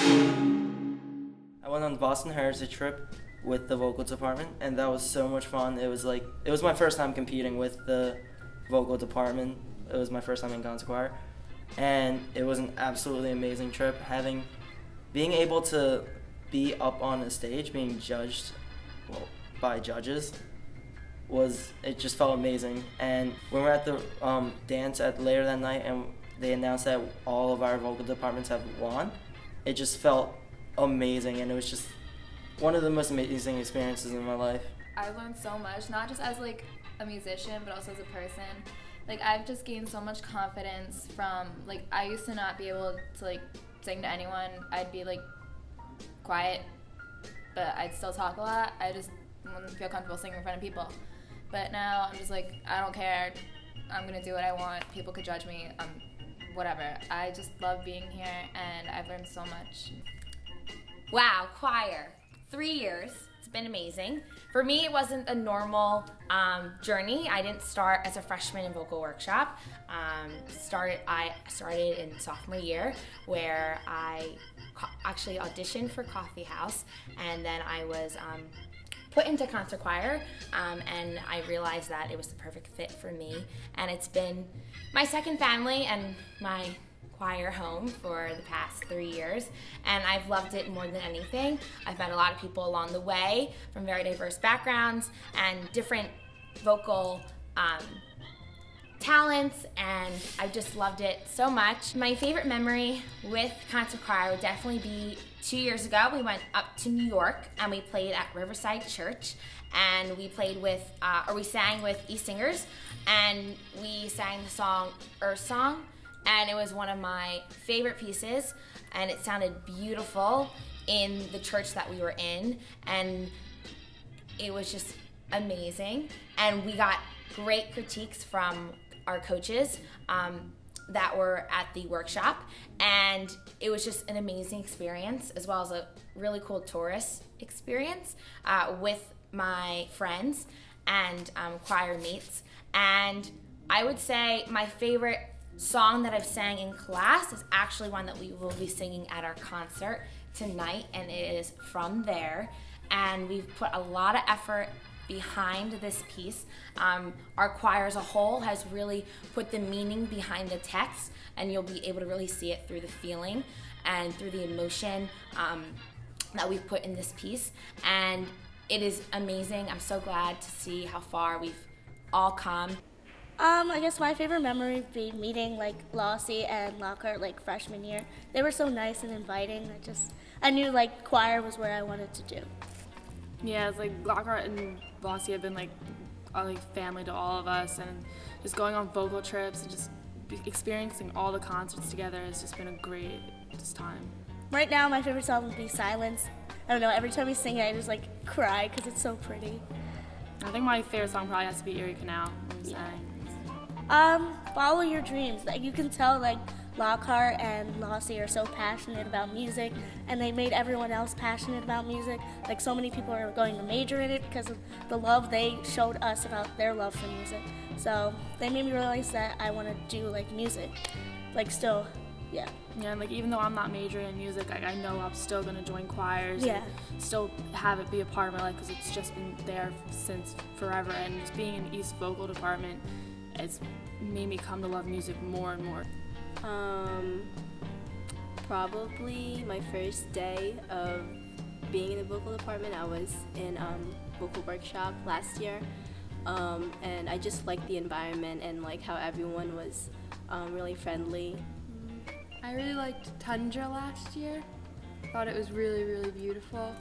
I went on the Boston Heritage trip with the vocal department, and that was so much fun. It was my first time competing with the vocal department. It was my first time in concert choir, and it was an absolutely amazing trip. Being able to be up on a stage, being judged, by judges, it just felt amazing. And when we were at the dance later that night, and they announced that all of our vocal departments have won, it just felt amazing, and it was just one of the most amazing experiences in my life. I've learned so much, not just as like a musician, but also as a person. Like I've just gained so much confidence from, like, I used to not be able to like sing to anyone. I'd be like quiet, but I'd still talk a lot. I just wouldn't feel comfortable singing in front of people. But now I'm just like, I don't care. I'm gonna do what I want. People could judge me. Whatever. I just love being here, and I've learned so much. Wow, choir. 3 years. It's been amazing. For me, it wasn't a normal journey. I didn't start as a freshman in vocal workshop. I started in sophomore year, where I actually auditioned for Coffee House, and then I was put into concert choir, and I realized that it was the perfect fit for me. And it's been my second family and my choir home for the past 3 years, and I've loved it more than anything. I've met a lot of people along the way from very diverse backgrounds and different vocal talents, and I've just loved it so much. My favorite memory with concert choir would definitely be 2 years ago. We went up to New York and we played at Riverside Church, and we sang with East Singers, and we sang the song Earth Song, and it was one of my favorite pieces, and it sounded beautiful in the church that we were in, and it was just amazing. And we got great critiques from our coaches that were at the workshop, and it was just an amazing experience, as well as a really cool tourist experience with my friends and choir mates. And I would say my favorite song that I've sang in class is actually one that we will be singing at our concert tonight, and it is From There. And we've put a lot of effort behind this piece. Our choir as a whole has really put the meaning behind the text, and you'll be able to really see it through the feeling and through the emotion that we've put in this piece. And it is amazing. I'm so glad to see how far we've all come. I guess my favorite memory would be meeting like Lossie and Lockhart like freshman year. They were so nice and inviting. I knew like choir was where I wanted to do. Yeah, it's like Lockhart and Lossie have been like family to all of us, and just going on vocal trips and just experiencing all the concerts together has just been a great time. Right now, my favorite song would be Silence. I don't know, every time we sing it, I just like cry because it's so pretty. I think my favorite song probably has to be Erie Canal when we sang. Follow your dreams. Like you can tell like Lockhart and Lossie are so passionate about music, and they made everyone else passionate about music. Like so many people are going to major in it because of the love they showed us about their love for music. So they made me realize that I want to do like music, like still, yeah. Yeah, and like even though I'm not majoring in music, I know I'm still gonna join choirs. Yeah. And still have it be a part of my life because it's just been there since forever. And just being in East vocal department, it's made me come to love music more and more. Probably my first day of being in the vocal department. I was in vocal workshop last year, and I just liked the environment and like how everyone was really friendly. I really liked Tundra last year. Thought it was really, really beautiful,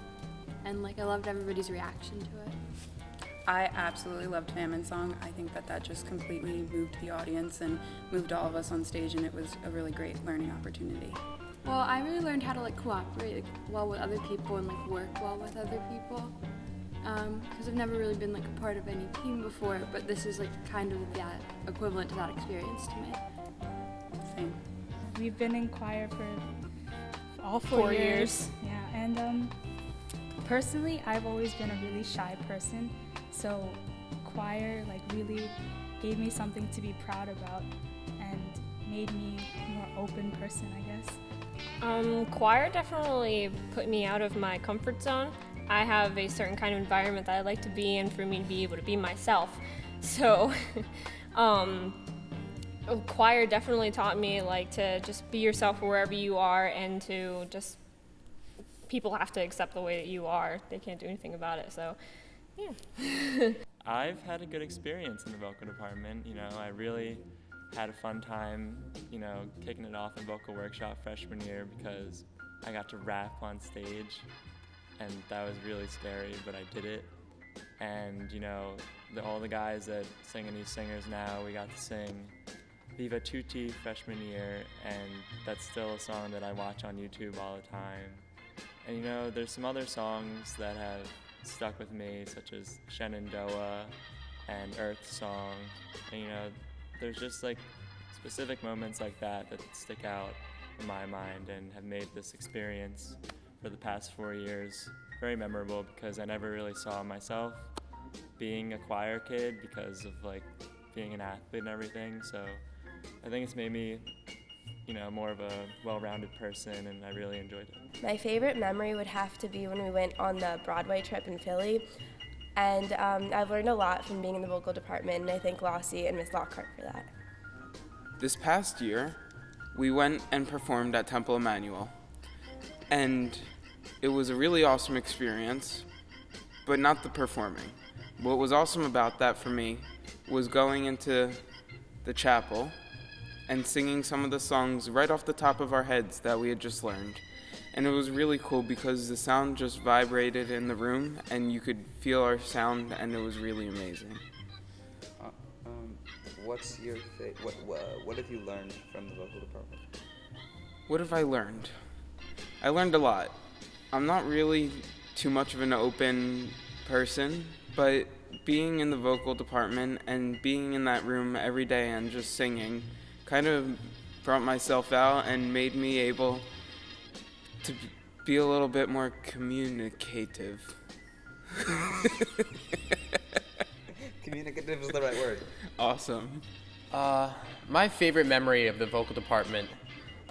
and like I loved everybody's reaction to it. I absolutely loved Famine Song. I think that just completely moved the audience and moved all of us on stage, and it was a really great learning opportunity. Well, I really learned how to like cooperate well with other people and like work well with other people. Because I've never really been like a part of any team before, but this is like kind of that equivalent to that experience to me. Same. We've been in choir for all 4 years. Yeah, and personally, I've always been a really shy person, so choir like really gave me something to be proud about and made me a more open person, I guess. Choir definitely put me out of my comfort zone. I have a certain kind of environment that I like to be in for me to be able to be myself. So, choir definitely taught me like to just be yourself wherever you are, and to just people have to accept the way that you are. They can't do anything about it. So, yeah. I've had a good experience in the vocal department. I really had a fun time, kicking it off in vocal workshop freshman year because I got to rap on stage, and that was really scary, but I did it. And, all the guys that sing in These Singers now, we got to sing Viva Tutti freshman year, and that's still a song that I watch on YouTube all the time. And, there's some other songs that have stuck with me, such as Shenandoah and Earth Song. And, there's just like specific moments like that stick out in my mind and have made this experience for the past 4 years very memorable, because I never really saw myself being a choir kid because of like being an athlete and everything. So I think it's made me, more of a well-rounded person, and I really enjoyed it. My favorite memory would have to be when we went on the Broadway trip in Philly. And I've learned a lot from being in the vocal department, and I thank Lossie and Miss Lockhart for that. This past year, we went and performed at Temple Emmanuel. And it was a really awesome experience, but not the performing. What was awesome about that for me was going into the chapel and singing some of the songs right off the top of our heads that we had just learned. And it was really cool because the sound just vibrated in the room, and you could feel our sound, and it was really amazing. What's your what have you learned from the vocal department? What have I learned? I learned a lot. I'm not really too much of an open person, but being in the vocal department and being in that room every day and just singing kind of brought myself out and made me able to be a little bit more communicative. Communicative is the right word. Awesome. My favorite memory of the vocal department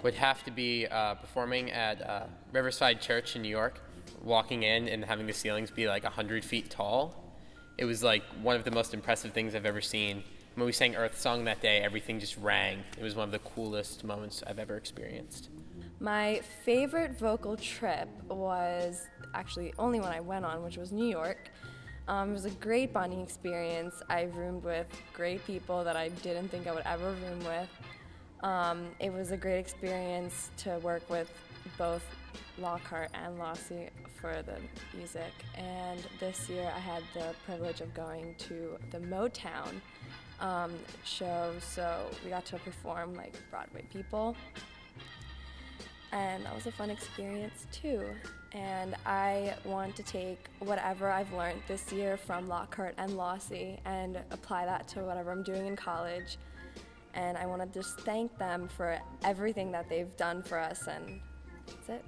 would have to be performing at Riverside Church in New York, walking in and having the ceilings be like 100 feet tall. It was like one of the most impressive things I've ever seen. When we sang Earth Song that day, everything just rang. It was one of the coolest moments I've ever experienced. My favorite vocal trip was actually only one I went on, which was New York. It was a great bonding experience. I roomed with great people that I didn't think I would ever room with. It was a great experience to work with both Lockhart and Lossie for the music. And this year I had the privilege of going to the Motown show, so we got to perform like Broadway people. And that was a fun experience too. And I want to take whatever I've learned this year from Lockhart and Lossie and apply that to whatever I'm doing in college. And I want to just thank them for everything that they've done for us, and that's it.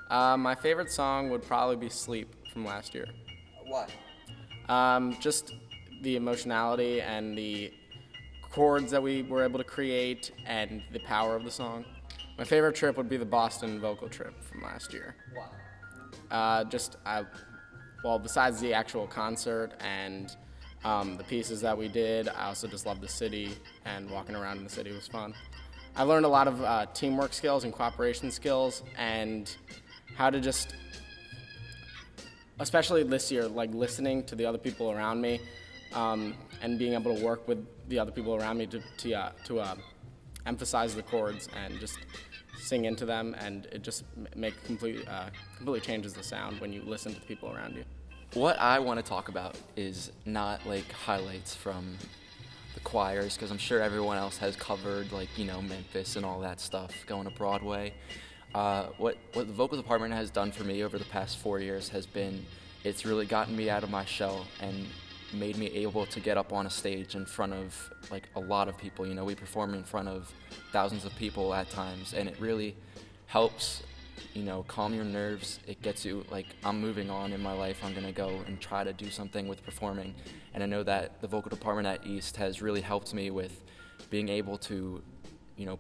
My favorite song would probably be Sleep from last year. Why? Just the emotionality and the chords that we were able to create and the power of the song. My favorite trip would be the Boston vocal trip from last year. Why? Besides the actual concert and the pieces that we did, I also just love the city, and walking around in the city was fun. I learned a lot of teamwork skills and cooperation skills, and how to just, especially this year, like listening to the other people around me, and being able to work with the other people around me to emphasize the chords and just sing into them, and it just completely changes the sound when you listen to the people around you. What I want to talk about is not like highlights from the choirs, because I'm sure everyone else has covered like, Memphis and all that stuff, going to Broadway. What the vocal department has done for me over the past 4 years has been, it's really gotten me out of my shell and made me able to get up on a stage in front of like a lot of people. We perform in front of thousands of people at times, and it really helps calm your nerves. It gets you like, I'm moving on in my life, I'm gonna go and try to do something with performing. And I know that the vocal department at East has really helped me with being able to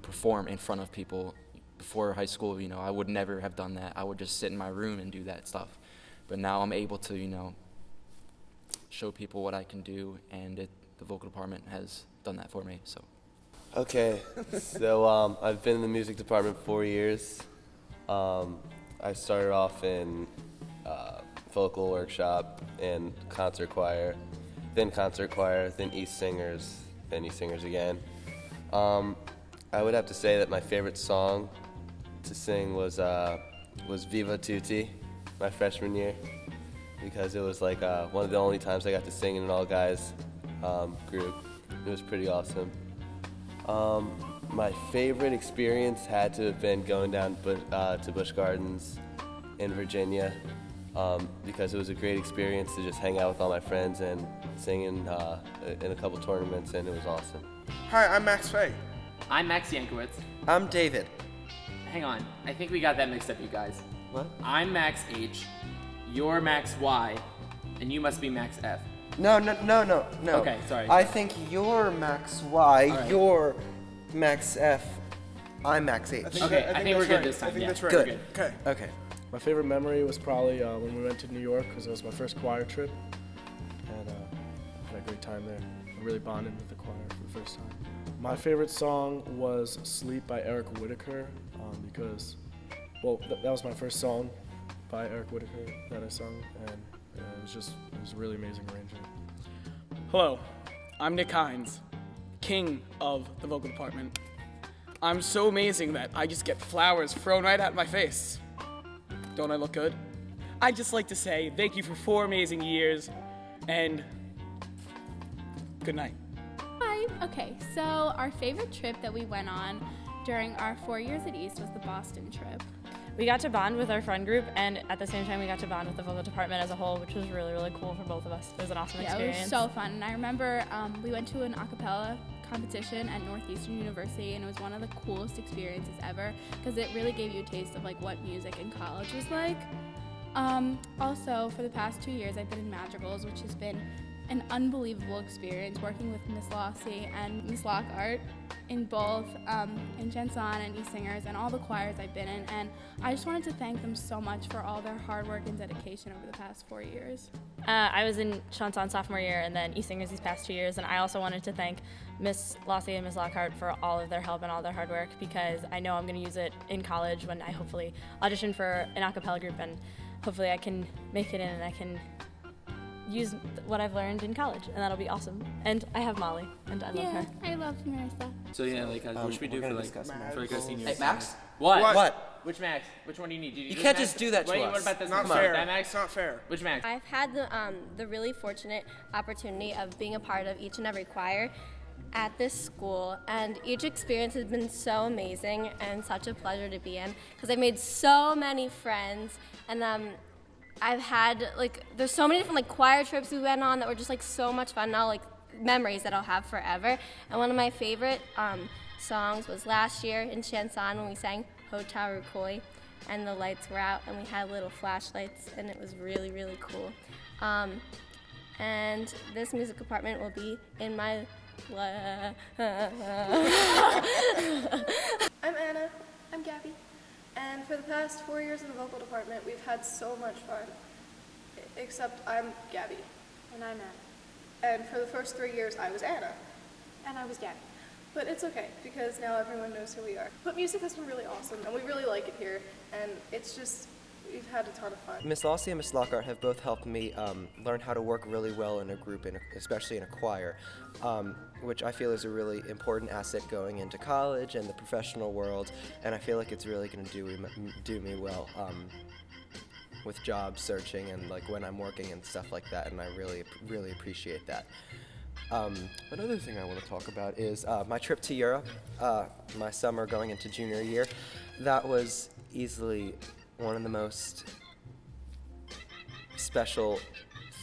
perform in front of people before high school, I would never have done that. I would just sit in my room and do that stuff. But now I'm able to, show people what I can do, and the vocal department has done that for me. So. Okay, so I've been in the music department 4 years. I started off in vocal workshop and concert choir, then East Singers, then East Singers again. I would have to say that my favorite song to sing was Viva Tutti, my freshman year, because it was like one of the only times I got to sing in an all-guys group. It was pretty awesome. My favorite experience had to have been going down to Busch Gardens in Virginia, because it was a great experience to just hang out with all my friends and sing in a couple tournaments, and it was awesome. Hi, I'm Max Fay. I'm Max Yankowitz. I'm David. Hang on, I think we got that mixed up, you guys. What? I'm Max H, you're Max Y, and you must be Max F. No. Okay, sorry. I think you're Max Y, right. you're Max F, I'm Max H. I think we're good this time. I think yeah. that's right. Good. Okay. My favorite memory was probably when we went to New York, because it was my first choir trip, and I had a great time there. I really bonded with the choir for the first time. My favorite song was Sleep by Eric Whitacre, because, that was my first song by Eric Whitacre that I sung, and it was a really amazing arrangement. Hello, I'm Nick Hines, king of the vocal department. I'm so amazing that I just get flowers thrown right at my face. Don't I look good? I'd just like to say thank you for 4 amazing years, and good night. Hi. Okay, so our favorite trip that we went on during our 4 years at East was the Boston trip. We got to bond with our friend group, and at the same time we got to bond with the vocal department as a whole, which was really, really cool for both of us. It was an awesome experience. It was so fun, and I remember we went to an a cappella competition at Northeastern University, and it was one of the coolest experiences ever, because it really gave you a taste of like what music in college was like. Also, for the past 2 years, I've been in Madrigals, which has been an unbelievable experience working with Miss Lossie and Miss Lockhart in both in Chanson and East Singers and all the choirs I've been in, and I just wanted to thank them so much for all their hard work and dedication over the past 4 years. I was in Chanson sophomore year and then East Singers these past 2 years, and I also wanted to thank Miss Lossie and Miss Lockhart for all of their help and all their hard work, because I know I'm going to use it in college when I hopefully audition for an a cappella group, and hopefully I can make it in and I can use what I've learned in college, and that'll be awesome. And I have Molly, and I love her. I love Marissa. So yeah, what should we do for like our seniors? Hey, Max? What? Which Max? Which one do you need? You can't just do that to us. What about this Not one? fair. That Max? It's not fair. Which Max? I've had the really fortunate opportunity of being a part of each and every choir at this school, and each experience has been so amazing and such a pleasure to be in, because I've made so many friends, and I've had there's so many different choir trips we went on that were just so much fun, and all memories that I'll have forever. And one of my favorite songs was last year in Chanson when we sang Hotel Rucoy, and the lights were out and we had little flashlights, and it was really, really cool. And this music department will be in my I'm Anna. I'm Gabby. And for the past 4 years in the vocal department, we've had so much fun. Except I'm Gabby. And I'm Anna. And for the first 3 years, I was Anna. And I was Gabby. But it's okay, because now everyone knows who we are. But music has been really awesome, and we really like it here. And it's just, we've had a ton of fun. Miss Lossie and Miss Lockhart have both helped me learn how to work really well in a group, especially in a choir, which I feel is a really important asset going into college and the professional world, and I feel like it's really going to do me well with job searching and when I'm working and stuff like that, and I really appreciate that. Another thing I want to talk about is my trip to Europe, my summer going into junior year. That was easily one of the most special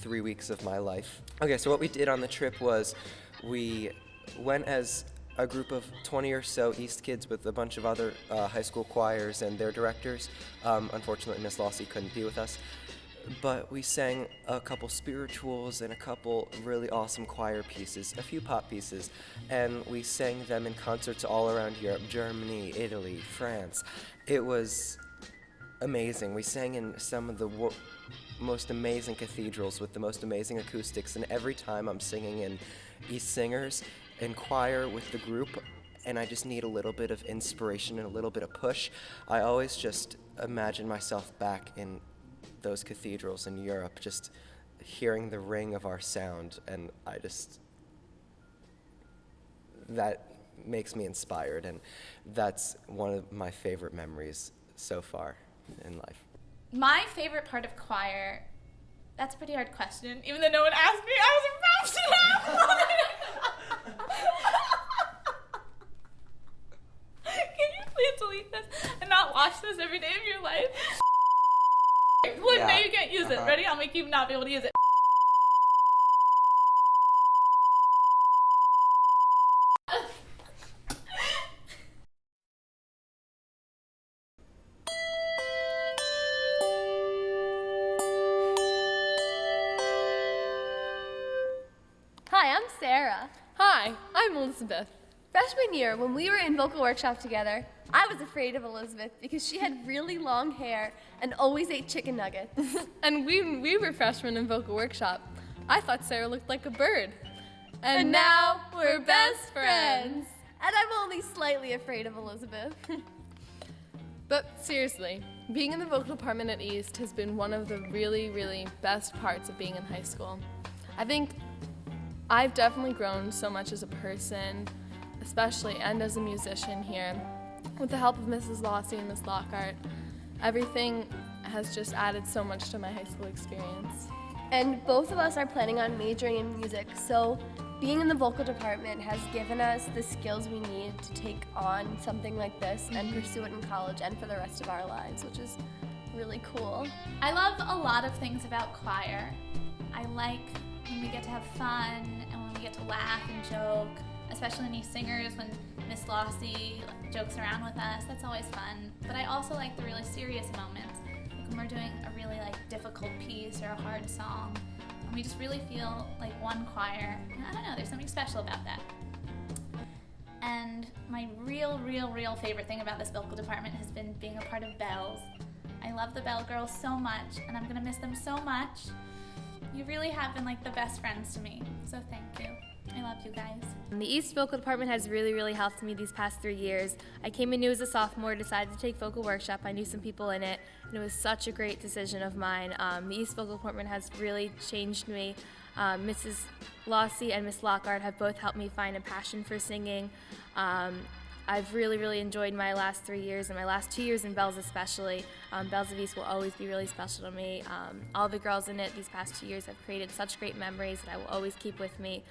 3 weeks of my life. Okay, so what we did on the trip was we went as a group of 20 or so East kids with a bunch of other high school choirs and their directors. Unfortunately, Miss Lossie couldn't be with us. but we sang a couple spirituals and a couple really awesome choir pieces, a few pop pieces, and we sang them in concerts all around Europe, Germany, Italy, France. It was amazing. We sang in some of the most amazing cathedrals with the most amazing acoustics, and every time I'm singing in East Singers in choir with the group, and I just need a little bit of inspiration and a little bit of push, I always just imagine myself back in those cathedrals in Europe, just hearing the ring of our sound, and that makes me inspired, and that's one of my favorite memories so far in life. My favorite part of choir, that's a pretty hard question. Even though no one asked me, I was about to have one. Can you please delete this and not watch this every day of your life? Look, now you can't use it. Ready? I'll make you not be able to use it. Hi, I'm Sarah. Hi, I'm Elizabeth. Freshman year, when we were in vocal workshop together, I was afraid of Elizabeth because she had really long hair and always ate chicken nuggets. And we were freshmen in vocal workshop. I thought Sarah looked like a bird. And now we're best friends. And I'm only slightly afraid of Elizabeth. But seriously, being in the vocal department at East has been one of the really, really best parts of being in high school. I think I've definitely grown so much as a person, especially, and as a musician here. With the help of Mrs. Lossy and Miss Lockhart, everything has just added so much to my high school experience. And both of us are planning on majoring in music, so being in the vocal department has given us the skills we need to take on something like this and pursue it in college and for the rest of our lives, which is really cool. I love a lot of things about choir. I like when we get to have fun and when we get to laugh and joke, especially in East Singers when Miss Lossy jokes around with us. That's always fun. But I also like the really serious moments, like when we're doing a really difficult piece or a hard song. And we just really feel like one choir. And I don't know, there's something special about that. And my real favorite thing about this vocal department has been being a part of Bells. I love the Bell girls so much, and I'm gonna miss them so much. You really have been the best friends to me, so thank you. I love you guys. The East Vocal Department has really helped me these past 3 years. I came in new as a sophomore, decided to take vocal workshop. I knew some people in it, and it was such a great decision of mine. The East Vocal Department has really changed me. Mrs. Lossy and Miss Lockhart have both helped me find a passion for singing. I've really enjoyed my last 3 years and my last 2 years in Bells especially. Bells of East will always be really special to me. All the girls in it these past 2 years have created such great memories that I will always keep with me.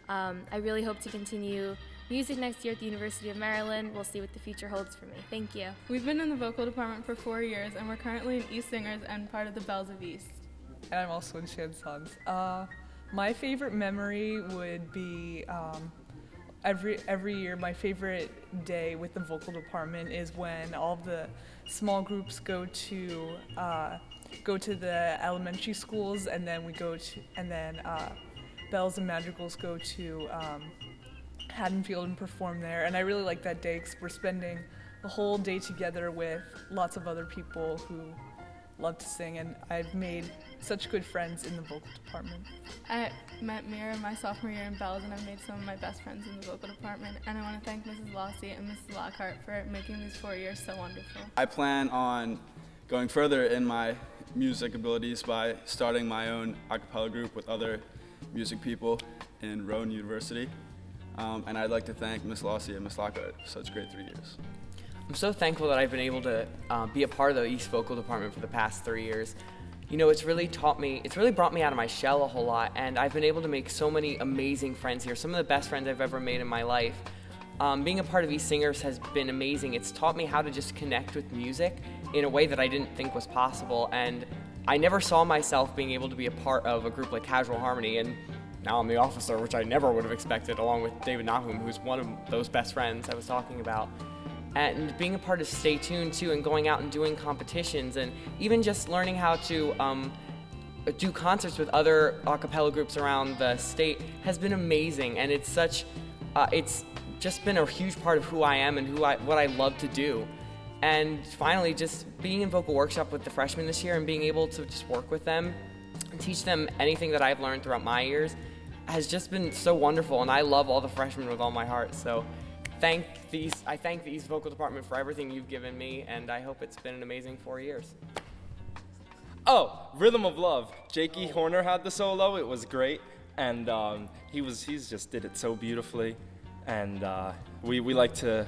I really hope to continue music next year at the University of Maryland. We'll see what the future holds for me. Thank you. We've been in the vocal department for 4 years, and we're currently in East Singers and part of the Bells of East. And I'm also in Chansons. My favorite memory would be every year, my favorite day with the vocal department is when all of the small groups go to the elementary schools, and then Bells and Madrigals go to Haddonfield and perform there. And I really like that day because we're spending the whole day together with lots of other people who love to sing, and I've made such good friends in the vocal department. I met Mira my sophomore year in Bells, and I've made some of my best friends in the vocal department. And I want to thank Mrs. Lossy and Mrs. Lockhart for making these 4 years so wonderful. I plan on going further in my music abilities by starting my own a cappella group with other music people in Rowan University. And I'd like to thank Miss Lossy and Miss Lockhart for such great 3 years. I'm so thankful that I've been able to be a part of the East Vocal Department for the past 3 years. You know, it's really brought me out of my shell a whole lot, and I've been able to make so many amazing friends here, some of the best friends I've ever made in my life. Being a part of East Singers has been amazing. It's taught me how to just connect with music in a way that I didn't think was possible, and I never saw myself being able to be a part of a group like Casual Harmony, and now I'm the officer, which I never would have expected, along with David Nahum, who's one of those best friends I was talking about. And being a part of Stay Tuned too, and going out and doing competitions, and even just learning how to do concerts with other a cappella groups around the state has been amazing, and it's just been a huge part of who I am and what I love to do. And finally, just being in vocal workshop with the freshmen this year and being able to just work with them and teach them anything that I've learned throughout my years has just been so wonderful, and I love all the freshmen with all my heart. So I thank the East Vocal Department for everything you've given me, and I hope it's been an amazing 4 years. Oh, Rhythm of Love. Jakey Horner had the solo. It was great, and he's just did it so beautifully, and we like to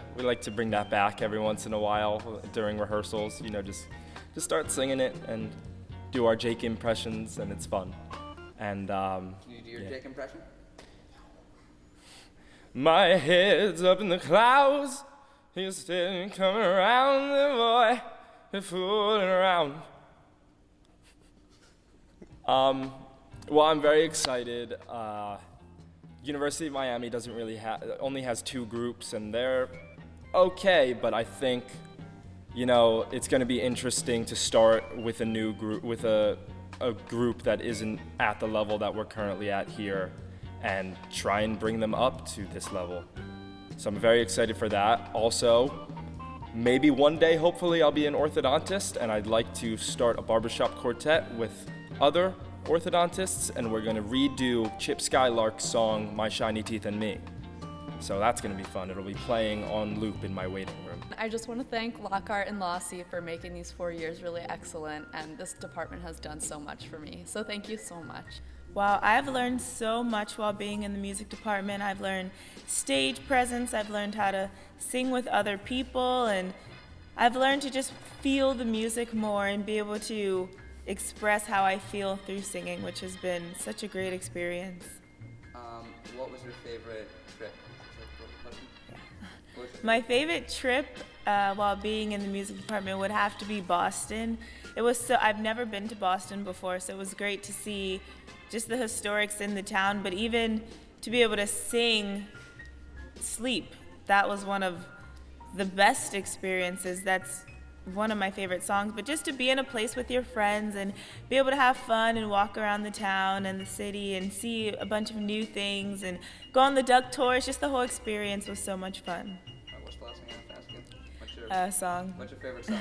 bring that back every once in a while during rehearsals. You know, just start singing it and do our Jake impressions, and it's fun. And Can you do your Jake impression? My head's up in the clouds. He's still coming around, the boy. He's fooling around. Well, I'm very excited. University of Miami doesn't really only has 2 groups, and they're okay, but I think, you know, it's going to be interesting to start with a new group, with a group that isn't at the level that we're currently at here, and try and bring them up to this level. So I'm very excited for that. Also, maybe one day, hopefully, I'll be an orthodontist, and I'd like to start a barbershop quartet with other orthodontists, and we're gonna redo Chip Skylark's song, My Shiny Teeth and Me. So that's gonna be fun. It'll be playing on loop in my waiting room. I just want to thank Lockhart and Lossie for making these 4 years really excellent, and this department has done so much for me. So thank you so much. Wow, I've learned so much while being in the music department. I've learned stage presence, I've learned how to sing with other people, and I've learned to just feel the music more and be able to express how I feel through singing, which has been such a great experience. What was your favorite trip? My favorite trip while being in the music department would have to be Boston. I've never been to Boston before, so it was great to see just the historics in the town, but even to be able to sing Sleep, that was one of the best experiences. That's one of my favorite songs, but just to be in a place with your friends and be able to have fun and walk around the town and the city and see a bunch of new things and go on the duck tours, just the whole experience was so much fun. What's the last thing I have to ask you? Song. What's your favorite song?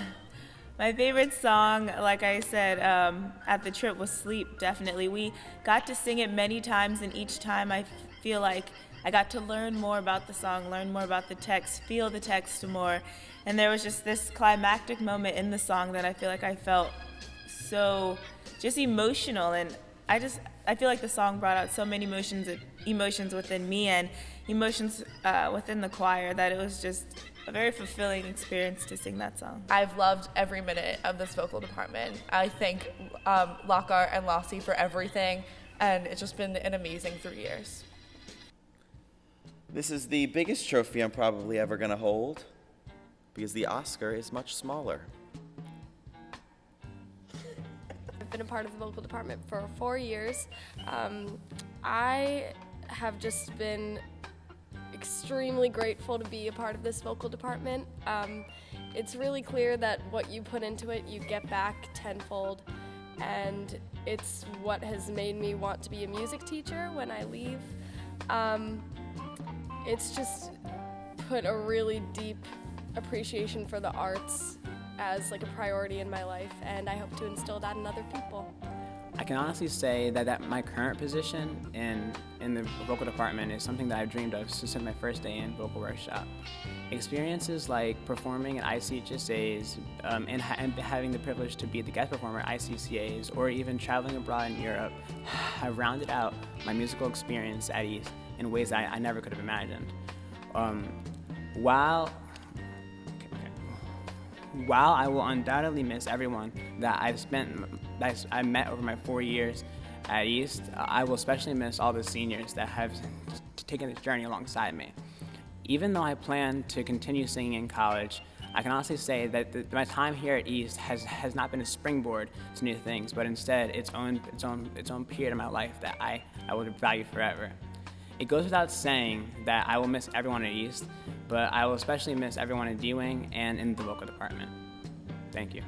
My favorite song, like I said, at the trip was Sleep, definitely. We got to sing it many times, and each time I feel like I got to learn more about the song, learn more about the text, feel the text more. And there was just this climactic moment in the song that I feel like I felt so just emotional. And I feel like the song brought out so many emotions within me and emotions within the choir that it was just a very fulfilling experience to sing that song. I've loved every minute of this vocal department. I thank Lockhart and Lossie for everything, and it's just been an amazing 3 years. This is the biggest trophy I'm probably ever going to hold, because the Oscar is much smaller. I've been a part of the vocal department for 4 years. I have just been extremely grateful to be a part of this vocal department. It's really clear that what you put into it, you get back tenfold, and it's what has made me want to be a music teacher when I leave. It's just put a really deep appreciation for the arts as like a priority in my life, and I hope to instill that in other people. I can honestly say that my current position in the vocal department is something that I've dreamed of since my first day in vocal workshop. Experiences like performing at ICHSAs and having the privilege to be the guest performer at ICCAs, or even traveling abroad in Europe, have rounded out my musical experience at East in ways that I never could have imagined. While I will undoubtedly miss everyone that I met over my 4 years at East, I will especially miss all the seniors that have taken this journey alongside me. Even though I plan to continue singing in college, I can honestly say that my time here at East has not been a springboard to new things, but instead its own period of my life that I would value forever. It goes without saying that I will miss everyone at East, but I will especially miss everyone at D-Wing and in the vocal department. Thank you.